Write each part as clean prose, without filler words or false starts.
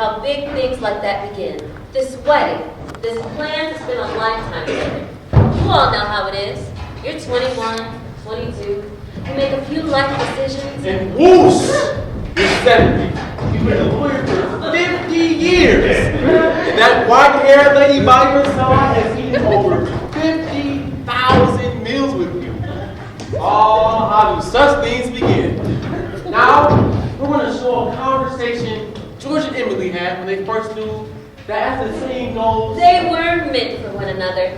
how big things like that begin. This wedding, this plan has been a lifetime together. You all know how it is. You're 21, 22, you make a few life decisions. And whoosh! You're 70. You've been a lawyer for 50 years. And that white-haired lady by your side has eaten over 50,000 meals with you. Oh, how do such things begin? Now, we're going to show a conversation George and Emily had when they first knew that, as the saying goes, they were meant for one another.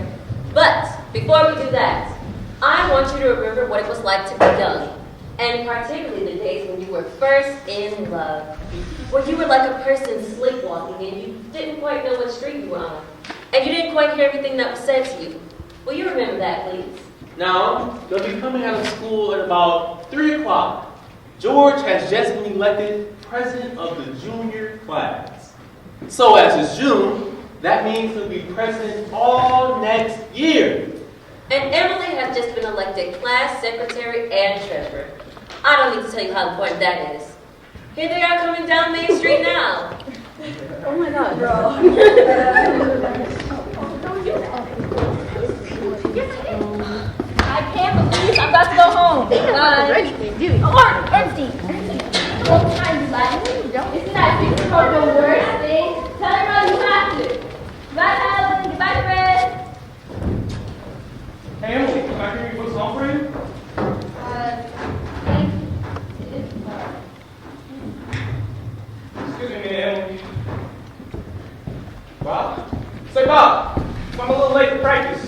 But before we do that, I want you to remember what it was like to be young, and particularly the days when you were first in love, where you were like a person sleepwalking and you didn't quite know what street you were on, and you didn't quite hear everything that was said to you. Will you remember that, please? Now, they'll be coming out of school at about 3 o'clock. George has just been elected president of the junior class. So as it's June, that means he'll be president all next year. And Emily has just been elected class secretary and treasurer. I don't need to tell you how important that is. Here they are coming down Main Street now. Oh my God, bro. I can't believe I'm about to go home. Or empty. What time is that? Isn't that big for the worst thing? Tell everybody you have to. Goodbye, Helen. Goodbye, Fred. Hey, Emily, can I hear you put song for you? Excuse me, Emily. Bob? Say, Bob, I'm a little late for practice.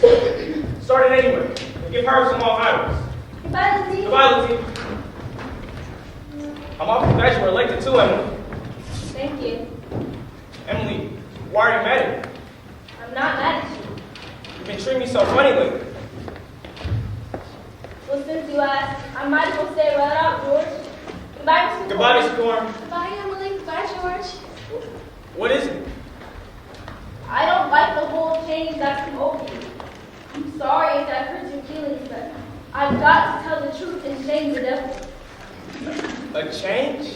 Started anyway. Give her some more hours. Goodbye, Lizzie. Goodbye, Lizzie. I'm awfully glad you were elected too, Emily. Thank you. Emily, why are you mad at me? I'm not mad at you. You've been treating me so funny lately. Well, since you asked, I might as well stay right out, George. Goodbye, Mr. Goodbye, Mr. Gorham. Goodbye, Emily. Goodbye, George. What is it? I don't like the whole change that's come over you. I'm sorry if that hurts your feelings, but I've got to tell the truth and shame the devil. A change?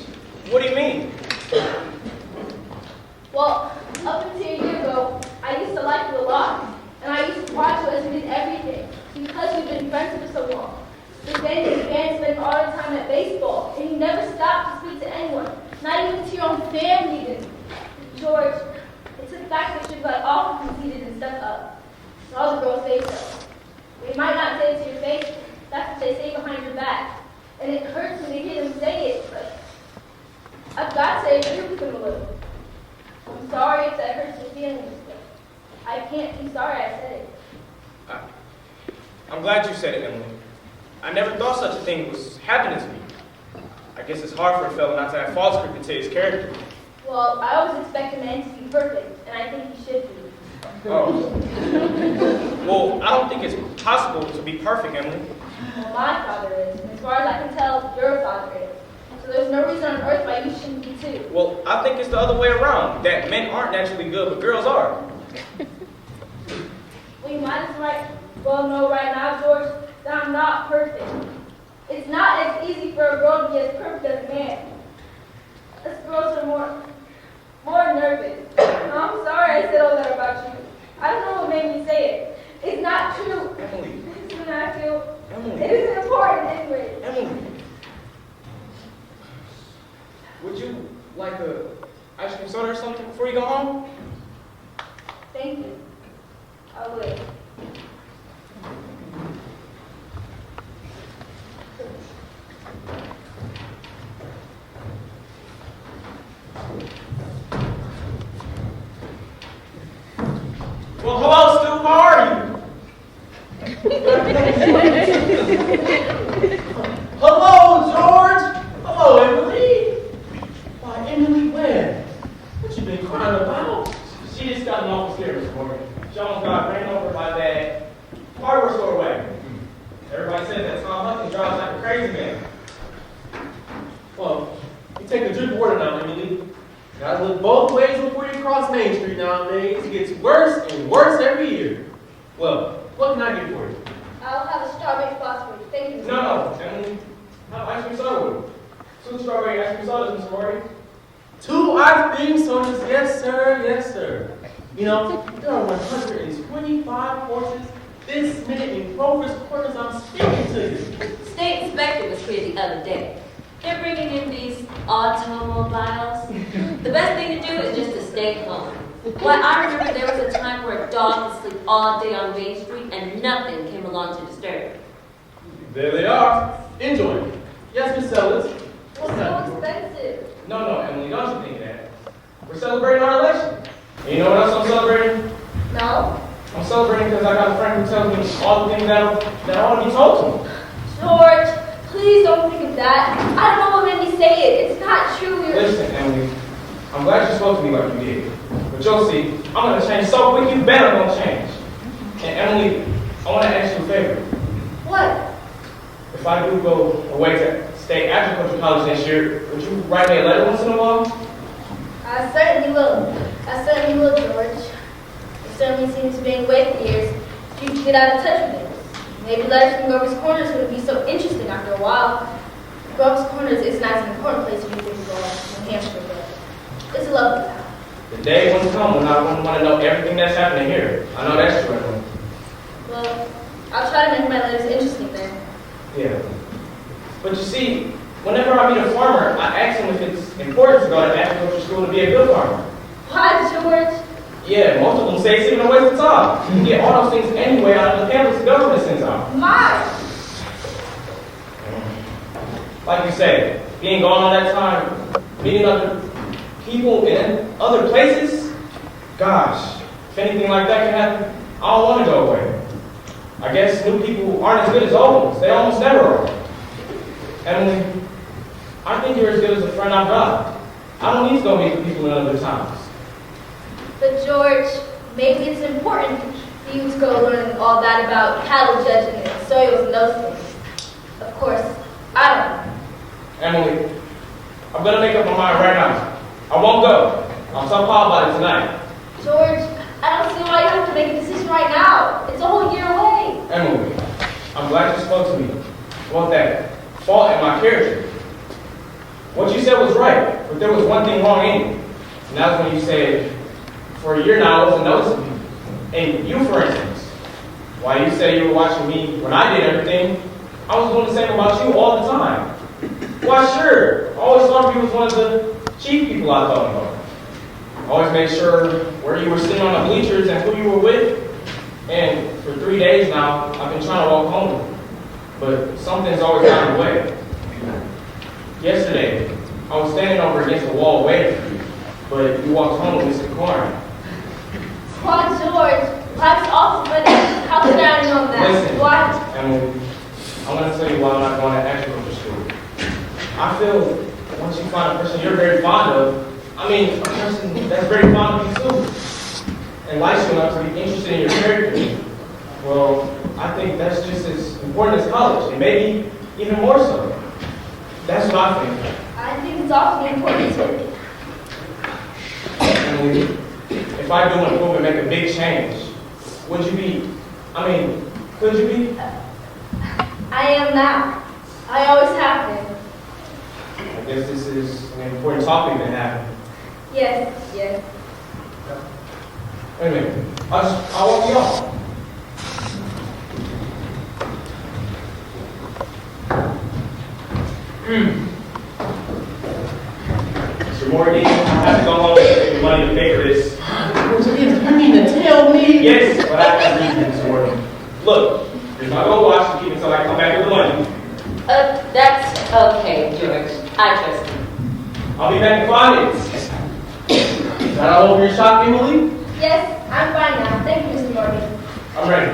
What do you mean? Well, up until a year ago, I used to like you a lot, and I used to watch you as you did everything, because we've been friends for so long. But then you began to spend all your time at baseball, and you never stopped to speak to anyone, not even to your own family even. George, it's the fact that you've got awful conceited and stuck up. And all the girls say so. They might not say it to your face, that's what they say behind your back. And it hurts me to hear them say it, but I've got to agree with them a little. I'm sorry if that hurts your feelings, but I can't be sorry I said it. I'm glad you said it, Emily. I never thought such a thing was happening to me. I guess it's hard for a fellow not to have false scripted to his character. Well, I always expect a man to be perfect, and I think he should be. Oh. Well, I don't think it's possible to be perfect, Emily. Well, my father is, and as far as I can tell, your father is. So there's no reason on earth why you shouldn't be too. Well, I think it's the other way around, that men aren't naturally good, but girls are. Well, you might well know right now, George, that I'm not perfect. It's not as easy for a girl to be as perfect as a man. Us girls are more nervous. I'm sorry I said all that about you. I don't know what made me say it. It's not true. Emily. It's when I feel Emily. it isn't important anyway. Emily. Would you like a ice cream soda or something before you go home? Thank you. I will. Well, hello, Stu. How are you? Hello, George. Hello, Emily. Why, Emily, when? What you been crying about? She just got an awful scare this morning. She almost got ran over by that hardware store wagon. Everybody said that Tom Huckins drives like a crazy man. Well, you take a drink of water now, Emily. You gotta look both ways before you cross Main Street nowadays. It gets worse and worse every year. Well, what can I get for you? I'll have a strawberry phosphorus. Thank you. No, Emily. Have ice cream soda with you. 2 strawberry ice cream sodas, Mr. Morty. 2 ice cream sodas, yes sir, yes sir. You know, there are 125 horses this minute in Grover's Corners. I'm speaking to you. State inspector was here the other day. They're bringing in these automobiles. The best thing to do is just to stay home. Why, I remember there was a time where a dog could sleep all day on Main Street and nothing came along to disturb it. There they are. Enjoy. Yes, Miss Sellers. It's so expensive. No, Emily, don't you think that? We're celebrating our election. And you know what else I'm celebrating? No. I'm celebrating because I got a friend who tells me all the things that I want to be told to me. George, please don't think of that. I don't know what made me say it. It's not true. Listen, Emily, I'm glad you spoke to me like you did. But you'll see, I'm going to change so quick, you bet I'm going to change. And Emily, I want to ask you a favor. What? If I do go away to state agriculture college next year, would you write me a letter once in a while? I certainly will. I certainly will, George. It certainly seems to be away for years. You can get out of touch with it. Maybe letters from Grover's Corners wouldn't be so interesting after a while. Grover's Corners is not an important place for you to go in New Hampshire, but it's a lovely town. The day will come when I won't want to know everything that's happening here. I know that's true, Emily. Well, I'll try to make my letters interesting then. Yeah. But you see, whenever I meet a farmer, I ask him if it's important to go to agriculture school to be a good farmer. Why, George? Yeah, most of them say it's even a waste of time. You can get all those things anyway out of the pamphlets the government sends out. My! Like you say, being gone all that time, meeting other people in other places, gosh, if anything like that can happen, I don't want to go away. I guess new people aren't as good as old ones. They almost never are. Emily, I think you're as good as a friend I've got. I don't need to go meet the people in other towns. But George, maybe it's important for you to go learn all that about cattle judging and soils and those things. Of course, I don't know. Emily, I'm going to make up my mind right now. I won't go. I'll tell Pa about it tonight. George, I don't see why you have to make a decision right now. It's a whole year away. Emily, I'm glad you spoke to me about that fault in my character. What you said was right, but there was one thing wrong in it. And that was when you said, for a year now I wasn't noticing you. And you, for instance, why you said you were watching me when I did everything, I was doing the same about you all the time. Why, sure, I always thought you was one of the chief people I thought about. I always made sure where you were sitting on the bleachers and who you were with. And for 3 days now, I've been trying to walk home, but something's always gotten in the way. Yesterday, I was standing over against the wall waiting for you, but you walked home with Mr. Corn. Why, George? Life's awful, but how could I know that? Listen, Why? Emily, I'm going to tell you why I'm not going to agriculture school. I feel once you find a person you're very fond of, I mean, a person that's very fond of you too, and likes you enough to be interested in your character, well, I think that's just as important as college, and maybe even more so. That's what I think. I think it's awfully important too. Emily, if I do improve and make a big change, would you be, could you be? I am now. I always have been. I guess this is an important topic that happened. Yes, yes. Wait a minute. I'll walk you off. Mr. Morgan, I have to go home and get the money to pay for this. You mean to tell me? Yes, but I have to leave Mr. Morgan. Look, you're not going to watch and keep until I come back with the money. That's okay, George. I trust you. I'll be back in 5 minutes. Is that all over your shop, Emily? Yes, I'm fine now. Thank you, Mr. Morgan. I'm ready.